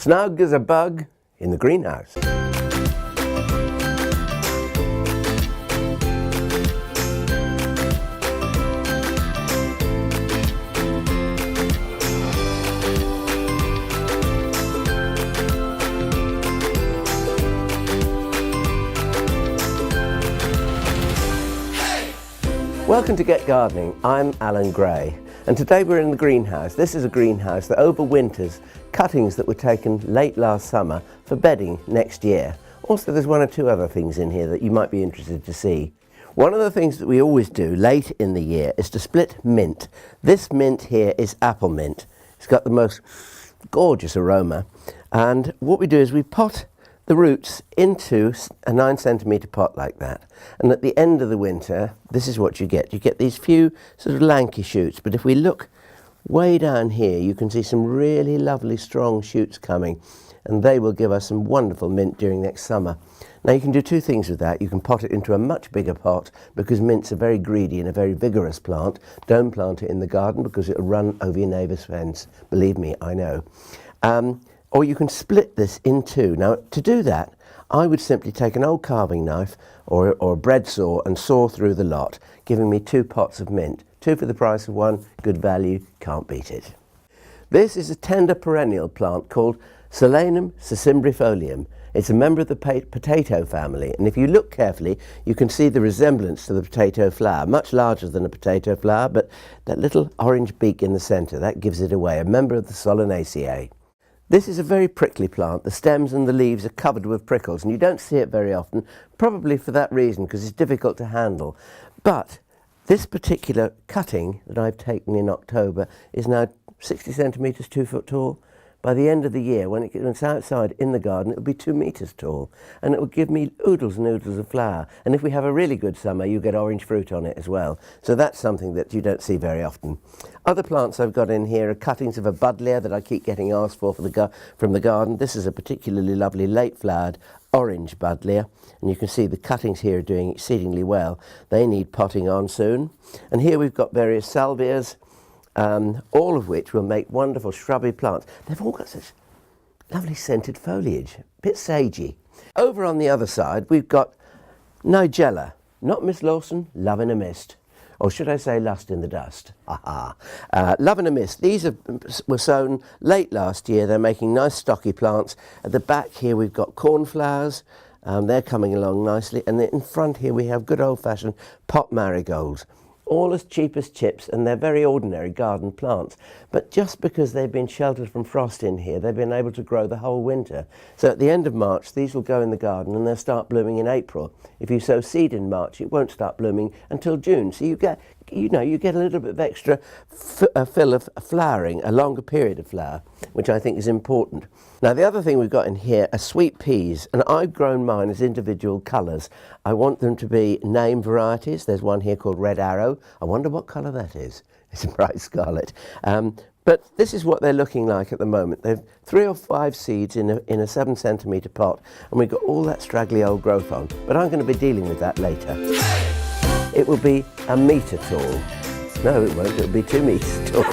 Snug as a bug in the greenhouse. Welcome to Get Gardening. I'm Alan Gray, and today we're in the greenhouse. This is a greenhouse that overwinters cuttings that were taken late last summer for bedding next year. Also, there's one or two other things in here that you might be interested to see. One of the things that we always do late in the year is to split mint. This mint here is apple mint. It's got the most gorgeous aroma, and what we do is we pot the roots into a 9cm pot like that, and at the end of the winter this is what you get. You get these few sort of lanky shoots, but if we look way down here you can see some really lovely strong shoots coming, and they will give us some wonderful mint during next summer. Now you can do two things with that. You can pot it into a much bigger pot, because mints are very greedy and a very vigorous plant. Don't plant it in the garden because it'll run over your neighbour's fence. Believe me, I know. Or you can split this in two. Now to do that I would simply take an old carving knife or a bread saw and saw through the lot, giving me two pots of mint. Two for the price of one, good value, can't beat it. This is a tender perennial plant called Solanum Folium. It's a member of the potato family, and if you look carefully you can see the resemblance to the potato flower. Much larger than a potato flower, but that little orange beak in the centre, that gives it away, a member of the Solanaceae. This is a very prickly plant. The stems and the leaves are covered with prickles, and you don't see it very often, probably for that reason, because it's difficult to handle. But this particular cutting that I've taken in October is now 60 centimetres, 2 foot tall. By the end of the year, when it's outside in the garden, it will be 2 metres tall, and it will give me oodles and oodles of flower. And if we have a really good summer, you get orange fruit on it as well. So that's something that you don't see very often. Other plants I've got in here are cuttings of a Buddleia that I keep getting asked for from the garden. This is a particularly lovely late-flowered orange Buddleia, and you can see the cuttings here are doing exceedingly well. They need potting on soon. And here we've got various salvias, all of which will make wonderful shrubby plants. They've all got such lovely scented foliage, a bit sagey. Over on the other side we've got Nigella, not Miss Lawson, Love in a Mist. Or should I say Lust in the Dust? Love in a Mist. These were sown late last year. They're making nice stocky plants. At the back here we've got cornflowers. They're coming along nicely. And in front here we have good old-fashioned pot marigolds. All as cheap as chips, and they're very ordinary garden plants. But just because they've been sheltered from frost in here, they've been able to grow the whole winter. So at the end of March, these will go in the garden and they'll start blooming in April. If you sow seed in March, it won't start blooming until June. So you get a little bit of extra fill of flowering, a longer period of flower, which I think is important. Now the other thing we've got in here are sweet peas, and I've grown mine as individual colours. I want them to be name varieties. There's one here called Red Arrow. I wonder what colour that is. It's a bright scarlet. But this is what they're looking like at the moment. They've 3 or 5 seeds in a 7 centimetre pot, and we've got all that straggly old growth on. But I'm going to be dealing with that later. It will be a metre tall. No, it won't. It'll be 2 metres tall.